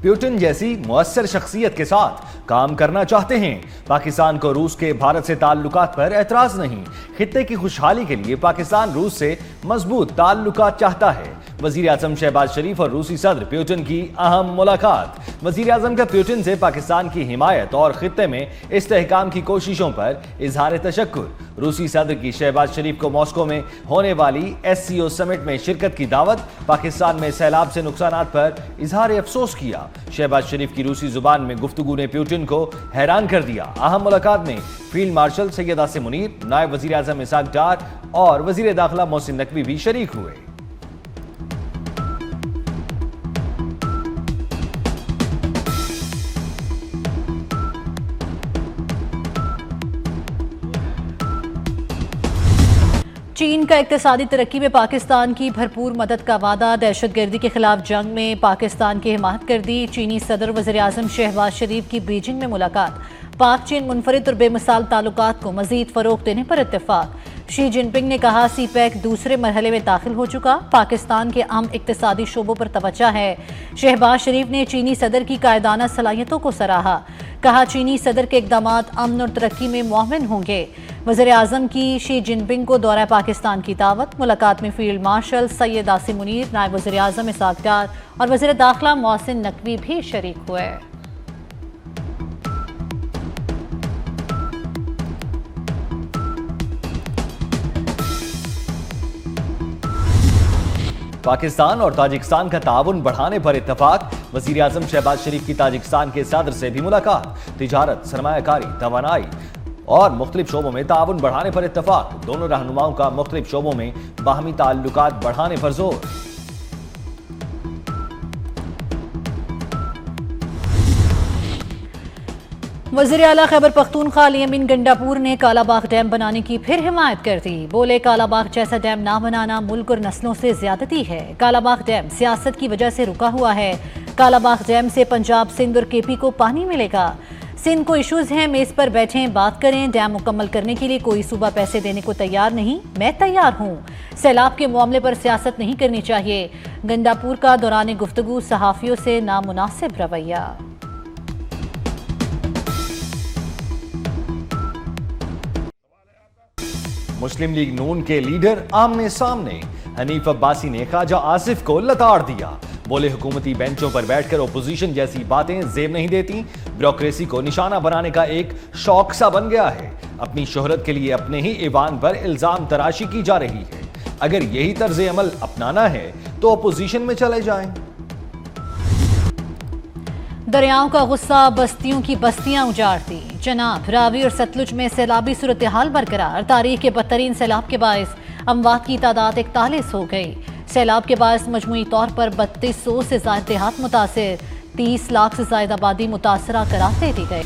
Putin जैसी मुअस्सर शख्सियत के साथ काम करना चाहते हैं। पाकिस्तान को रूस के भारत से ताल्लुकात पर एतराज नहीं। खित्ते की खुशहाली के लिए पाकिस्तान रूस से मजबूत ताल्लुकात चाहता है। वजीर आजम शहबाज शरीफ और रूसी सदर पुतिन की अहम मुलाकात। वजीर आजम का पुतिन से पाकिस्तान की हिमायत और खित्ते में इस्तेहकाम की कोशिशों पर इजहार तशक्कुर। रूसी सदर की शहबाज शरीफ को मॉस्को में होने वाली SCO समिट में शिरकत की दावत। पाकिस्तान में सैलाब से नुकसानात पर इजहार अफसोस किया। शहबाज शरीफ की रूसी जुबान में गुफ्तगू ने पुतिन को हैरान कर दिया। अहम मुलाकात में फील्ड मार्शल सैयद आसिम मुनीर, नायब वजीर आजम इसाक डार और वजीर दाखिला मोहसिन नकवी भी शरीक हुए। चीन का इक्तिसादी तरक्की में पाकिस्तान की भरपूर मदद का वादा। दहशतगर्दी के खिलाफ जंग में पाकिस्तान की हिमायत कर दी। चीनी सदर वज़ीर आज़म शहबाज शरीफ की बीजिंग में मुलाकात। पाक चीन मुनफरिद और बेमिसाल ताल्लुकात को मजीद फरोग देने पर इत्तेफाक। शी जिनपिंग ने कहा CPEC दूसरे मरहले में दाखिल हो चुका। पाकिस्तान के अहम इक्तिसादी शोबों पर तवज्जो है। शहबाज शरीफ ने चीनी सदर की कायदाना सलाहियतों को सराहा। कहा चीनी सदर के इक़दामात अमन और तरक्की में मुआविन होंगे। वज़ीर आज़म की शी जिनपिंग को दौरा पाकिस्तान की दावत। मुलाकात में फील्ड मार्शल सैयद आसिम मुनीर, नायब वज़ीर आज़म इसाक डार और वज़ीर दाखिला मोहसिन नकवी भी शरीक हुए। पाकिस्तान और ताजिकिस्तान का ताउन बढ़ाने पर इत्तफाक। वजीर आजम शहबाज शरीफ की ताजिकिस्तान के सदर से भी मुलाकात। तिजारत, सरमायाकारी, तवानाई और मुख्तलिफ शोबों में ताउन बढ़ाने पर इत्तफाक। दोनों रहनुमाओं का मुख्तलिफ शोबों में बाहमी ताल्लुकात बढ़ाने पर जोर। वज़ीर आला खैबर पख्तूनख्वा अली अमीन गंडापुर ने कालाबाग डैम बनाने की फिर हिमायत कर दी। बोले कालाबाग जैसा डैम ना बनाना मुल्क और नस्लों से ज्यादती है। कालाबाग डैम सियासत की वजह से रुका हुआ है। कालाबाग डैम से पंजाब, सिंध और KP को पानी मिलेगा। सिंध को इश्यूज हैं, मेज पर बैठें, बात करें। डैम मुकम्मल करने के लिए कोई सूबा पैसे देने को तैयार नहीं, मैं तैयार हूँ। सैलाब के मामले पर सियासत नहीं करनी चाहिए। गंडापुर का दौरान गुफ्तगू सहाफियों से नामुनासिब रवैया। मुस्लिम लीग नून के लीडर आमने सामने। हनीफ अब्बासी ने ख्वाजा आसिफ को लताड़ दिया। बोले हुकूमती बेंचों पर बैठकर ओपोजिशन जैसी बातें जेब नहीं देती। ब्यूरोक्रेसी को निशाना बनाने का एक शौक सा बन गया है। अपनी शोहरत के लिए अपने ही ईवान पर इल्जाम तराशी की जा रही है। अगर यही तर्ज अमल अपनाना है तो ओपोजिशन में चले जाएं। दरियाओं का गुस्सा, बस्तियों की बस्तियां उजाड़ दी। चनाब, रावी और सतलुज में सैलाबी सूरत हाल बरकरार। तारीख के बदतरीन सैलाब के बायस अमवात की तादाद 41 हो गई। सैलाब के बायस मजमूई तौर पर 3200 से ज्यादा देहात मुतासिर, 30 लाख से ज्यादा आबादी मुतासरा करार दे दी गई।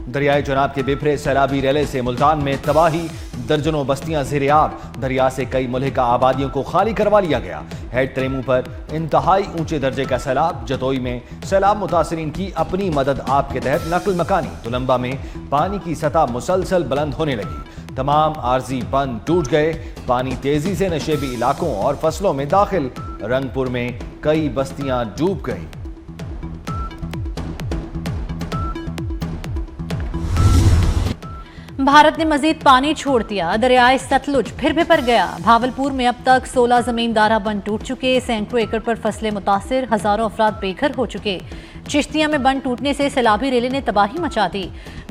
दरियाए चनाब के बिफरे सैलाबी रेले से मुल्तान में तबाही। दर्जनों बस्तियां ज़ेर-ए-आब। दरिया से कई मुल्हिका आबादियों को खाली करवा लिया गया। हेड तरेमू पर इंतहाई ऊंचे दर्जे का सैलाब। जतोई में सैलाब मुतासरीन की अपनी मदद आप के तहत नकल मकानी। तुलंबा में पानी की सतह मुसलसल बुलंद होने लगी। तमाम आर्जी बंद टूट गए। पानी तेजी से नशेबी इलाकों और फसलों में दाखिल। रंगपुर में कई बस्तियां डूब गई। भारत ने मजीद पानी छोड़ दिया। दरियाए सतलुज फिर बिपर गया। भावलपुर में अब तक 16 जमींदारा बंद टूट चुके। सैकड़ों एकड़ पर फसलें मुतासिर, हजारों अफराद बेघर हो चुके। चिश्तिया में बंद टूटने से सैलाबी रेले ने तबाही मचा दी।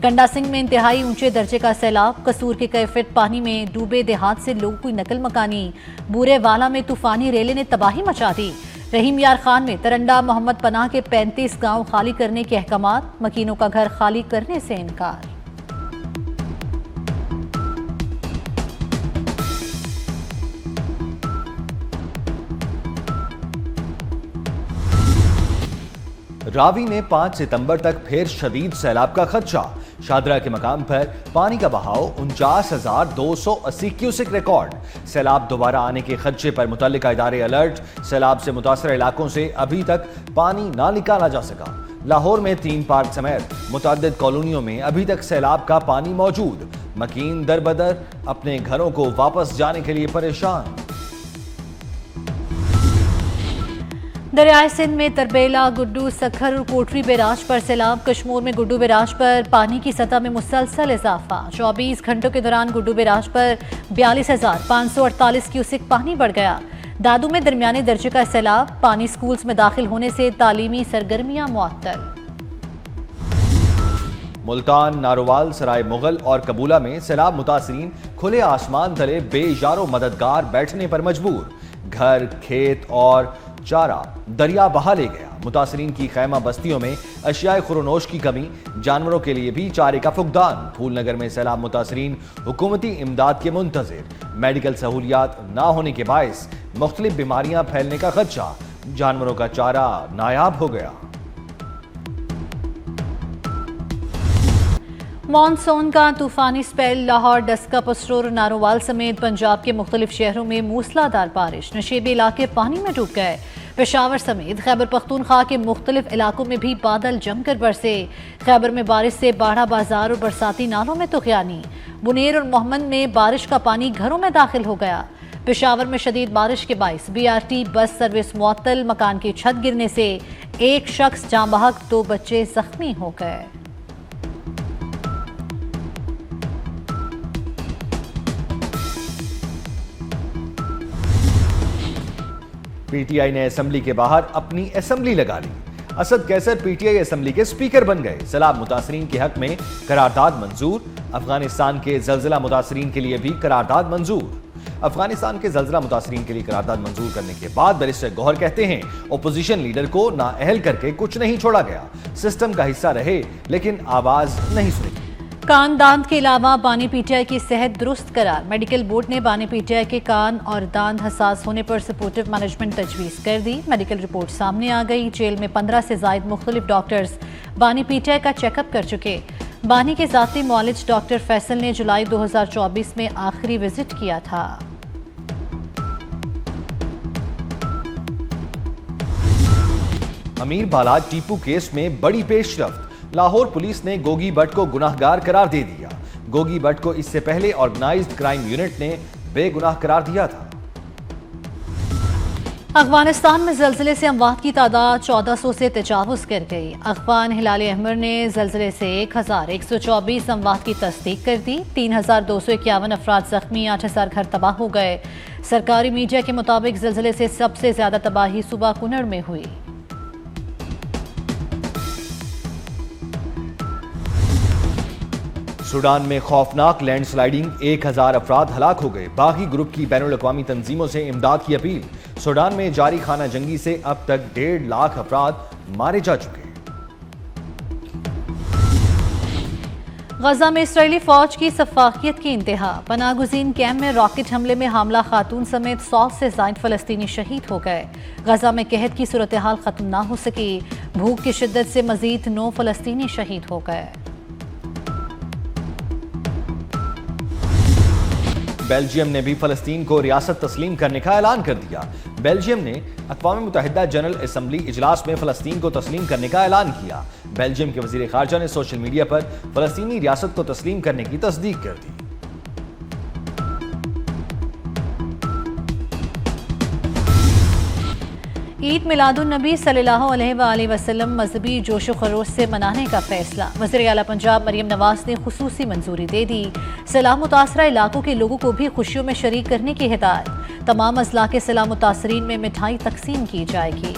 गंडा सिंह में इंतहाई ऊंचे दर्जे का सैलाब। कसूर के कई फीट पानी में डूबे देहात से लोगों की नकल मकानी। बूरे वाला में तूफानी रेले ने तबाही मचा दी। रहीम यार खान में तरंडा मोहम्मद पनाह के 35 गाँव खाली करने के अहकामात। मकीनों का घर खाली करने से इनकार। रावी में 5 सितंबर तक फिर शदीद सैलाब का खदशा। शादरा के मकाम पर पानी का बहाव 49,280 क्यूसेक रिकॉर्ड। सैलाब दोबारा आने के खदशे पर मुतल्लिका इदारे अलर्ट। सैलाब से मुतासर इलाकों से अभी तक पानी ना निकाला जा सका। लाहौर में 3 पार्क समेत मुतअद्दिद कॉलोनियों में अभी तक सैलाब का पानी मौजूद। मकीन दर बदर अपने घरों को वापस जाने के लिए परेशान। दरियाए सिंध में तरबेला, गुड्डू, सखर और कोटरी बैराज पर सैलाब। कश्मीर में गुड्डू बैराज पर पानी की सतह में मुसलसल इजाफा। 24 घंटों के दौरान गुड्डू बैराज पर 42,548 क्यूसेक पानी बढ़ गया। दादू में दरमियाने दर्जे का सैलाब। पानी स्कूल्स में दाखिल होने से तालीमी सरगर्मियां मुअत्तल। मुल्तान, नारोवाल, सराय मुगल और कबूला में सैलाब मुतासरीन खुले आसमान तले बेयारो मददगार बैठने पर मजबूर। घर, खेत और चारा दरिया बहा ले गया। मुतासरीन की खैमा बस्तियों में अशियाए खुरोनोश की कमी, जानवरों के लिए भी चारे का फुकदान। फूलनगर में सैलाब मुतासरीन हुकूमती इमदाद के मुंतजिर। मेडिकल सहूलियात ना होने के बायस मुख्तलिफ बीमारियां फैलने का खदशा। जानवरों का चारा नायाब हो गया। मॉनसून का तूफानी स्पेल। लाहौर, डस्का, पसरोर और नारोवाल समेत पंजाब के मुख्तलिफ शहरों में मूसलाधार बारिश। नशेबी इलाके पानी में डूब गए। पेशावर समेत खैबर पख्तूनख्वा के मुख्तलिफ इलाकों में भी बादल जमकर बरसे। खैबर में बारिश से बाढ़ा बाजार और बरसाती नालों में तुगयानी। बुनेर और मोहम्मद में बारिश का पानी घरों में दाखिल हो गया। पेशावर में शदीद बारिश के बाइस BRT बस सर्विस मुअत्तल। मकान की छत गिरने से एक शख्स जाँ बहक, 2 बच्चे जख्मी हो गए। PTI ने असेंबली के बाहर अपनी असेंबली लगा ली। असद कैसर PTI असेंबली के स्पीकर बन गए। सैलाब मुतासरीन के हक में करारदाद मंजूर। अफगानिस्तान के जलजिला मुतासरीन के लिए भी करारदाद मंजूर। अफगानिस्तान के जलजिला मुतासरीन के लिए करारदाद मंजूर करने के बाद बैरिस्टर गौहर कहते हैं, ओपोजिशन लीडर को नाअहल करके कुछ नहीं छोड़ा गया। सिस्टम का हिस्सा रहे लेकिन आवाज नहीं सुनी। कान दांत के अलावा बानी PTI की सेहत दुरुस्त करार। मेडिकल बोर्ड ने बानी PTI के कान और दांत हसास होने पर सपोर्टिव मैनेजमेंट तजवीज़ कर दी। मेडिकल रिपोर्ट सामने आ गई। जेल में 15 से जायद मुख्तलिफ डॉक्टर्स बानी PTI का चेकअप कर चुके। बानी के ज़ाती मुआलिज डॉक्टर फैसल ने जुलाई 2024 में आखिरी विजिट किया था। अमीर बालाद टीपू केस में बड़ी पेशरफ्त। लाहौर पुलिस ने गोगी भट्ट को गुनाहगार करार दे दिया। गोगी भट्ट को इससे पहले ऑर्गेनाइज्ड क्राइम यूनिट ने बेगुनाह करार दिया था। अफगानिस्तान में जल्जले से अमवात की तादाद 1400 से तजावुज कर गई। अखबार हिलाल अहमर ने जल्जले से 1124 अमवात की तस्दीक कर दी। 3251 अफराद जख्मी, 8000 घर तबाह हो गए। सरकारी मीडिया के मुताबिक जल्जले से सबसे ज्यादा तबाही सुबह कुनड़ में हुई। सूडान में खौफनाक लैंडस्लाइडिंग, 1000 अफराद हलाक हो गए। बागी ग्रुप की बैनुल अक़वामी तंजीमों से इमदाद की अपील। सूडान में जारी खाना जंगी से अब तक 1.5 लाख अफराद मारे जा चुके हैं। गजा में इसराइली फौज की सफाकियत की इंतहा। पनागुज़ीन कैंप में रॉकेट हमले में हामला खातून समेत 100 से ज़ायद फलस्तीनी शहीद हो गए। गजा में कहत की सूरत हाल खत्म ना हो सकी। भूख की शिद्दत से मजीद 9 फलस्तीनी शहीद हो गए। बेल्जियम ने भी फलस्तीन को रियासत तस्लीम करने का ऐलान कर दिया। बेल्जियम ने अक़वाम मुत्तहिदा जनरल असम्बली इजलास में फलस्तीन को तस्लीम करने का ऐलान किया। बेल्जियम के वज़ीर ख़ारजा ने सोशल मीडिया पर फलस्तीनी रियासत को तस्लीम करने की तस्दीक कर दी। ईद मिलादुन्नबी सल्लल्लाहु अलैहि वसल्लम मजहबी जोशो खरोश से मनाने का फैसला। वज़ीर आला पंजाब मरियम नवाज ने खुसूसी मंजूरी दे दी। सैलाब मुतासरा इलाकों के लोगों को भी खुशियों में शरीक करने की हिदायत। तमाम अजला के सैलाब मुतासरीन में मिठाई तकसीम की जाएगी।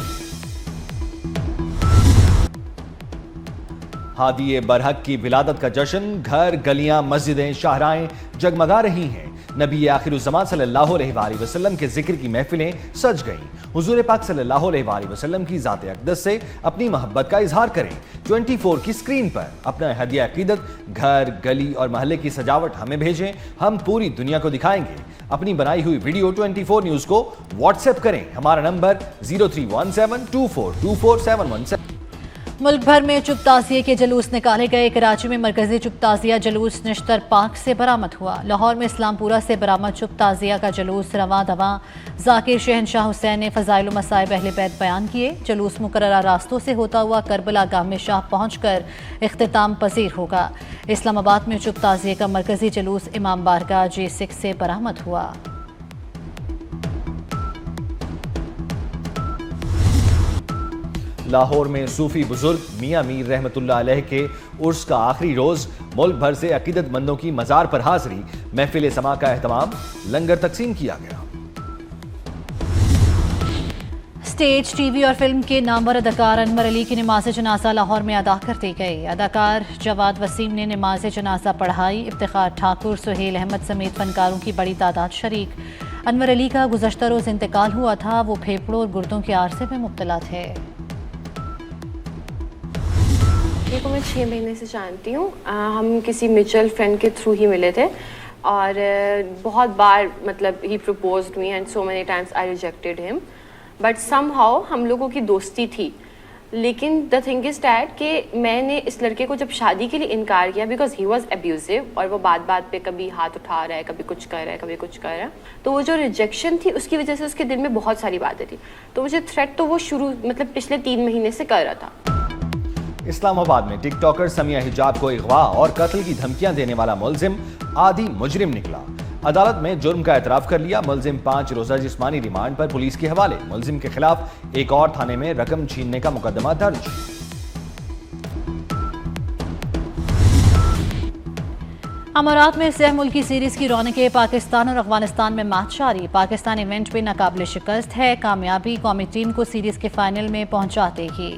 हादी बरहक की विलादत का जश्न, घर, गलियां, मस्जिदें, शाहराएं जगमगा रही हैं। नबी आखिरुज़्ज़मान सल्लल्लाहु अलैहि वसल्लम के जिक्र की महफिलें सज गईं। हुजूर पाक सल्लल्लाहु अलैहि वसल्लम की ज़ात अक़दस से अपनी मोहब्बत का इजहार करें। 24 की स्क्रीन पर अपना हदिया अक़ीदत, घर, गली और मोहल्ले की सजावट हमें भेजें। हम पूरी दुनिया को दिखाएंगे। अपनी बनाई हुई वीडियो 24 न्यूज़ को व्हाट्सएप करें। हमारा नंबर 031724247117। मुल्क भर में चुप ताज़िये के जुलूस निकाले गए। कराची में मरकजी चुप ताज़िया जुलूस निश्तर पार्क से बरामद हुआ। लाहौर में इस्लामपुरा से बरामद चुप ताज़िया का जुलूस रवां दवां। जाकिर शहनशाह हुसैन ने फ़ज़ाइल व मसाइब अहले बैत बयान किए। जुलूस मुकर्ररा रास्तों से होता हुआ करबला गाम शाह पहुँचकर इख्तिताम पजीर होगा। इस्लामाबाद में चुप ताज़िये का मरकजी जुलूस इमाम बारगाह J6 से बरामद हुआ। लाहौर में सूफी बुजुर्ग मियां मीर रहमतुल्लाह अलैह के उर्स का आखिरी रोज, मुल्क भर से अकीदतमंदों की मजार पर हाजिरी, महफिल समा का एहतमाम, लंगर तकसीम किया गया। स्टेज, टीवी और फिल्म के नामवर अदाकार अनवर अली की नमाज जनाजा लाहौर में अदा कर दी गई। अदाकार जवाद वसीम ने नमाज जनाजा पढ़ाई। इफ्तिखार ठाकुर, सुहेल अहमद समेत फनकारों की बड़ी तादाद शरीक। अनवर अली का गुज़श्ता रोज इंतकाल हुआ था। वो फेफड़ों और गुर्दों के आरसे में मुब्तला थे। को मैं 6 महीने से जानती हूँ। हम किसी म्यूचुअल फ्रेंड के थ्रू ही मिले थे और बहुत बार मतलब ही proposed me and so many times I rejected him, but somehow हम लोगों की दोस्ती थी। लेकिन द थिंग इज डैट कि मैंने इस लड़के को जब शादी के लिए इनकार किया बिकॉज ही वॉज अब्यूजिव, और वो बात पे कभी हाथ उठा रहा है, कभी कुछ कर रहा है, कभी कुछ कर रहा है, तो वो जो रिजेक्शन थी उसकी वजह से उसके दिल में बहुत सारी बातें थी। तो मुझे थ्रेट तो वो शुरू मतलब पिछले 3 महीने से कर रहा था। इस्लामाबाद में टिकटॉकर समिया हिजाब को अगवा और कत्ल की धमकियां देने वाला मुलजिम आधी मुजरिम निकला। अदालत में जुर्म का एतराफ कर लिया। मुलजिम 5 रोजा जिस्मानी रिमांड पर पुलिस के हवाले। मुलजिम के खिलाफ एक और थाने में रकम छीनने का मुकदमा दर्ज। अमारात में सह मुल्की सीरीज की रौनकें। पाकिस्तान और अफगानिस्तान में मैच जारी। पाकिस्तान इवेंट में नाकाबिले शिकस्त है। कामयाबी कौमी टीम को सीरीज के फाइनल में पहुंचा देगी।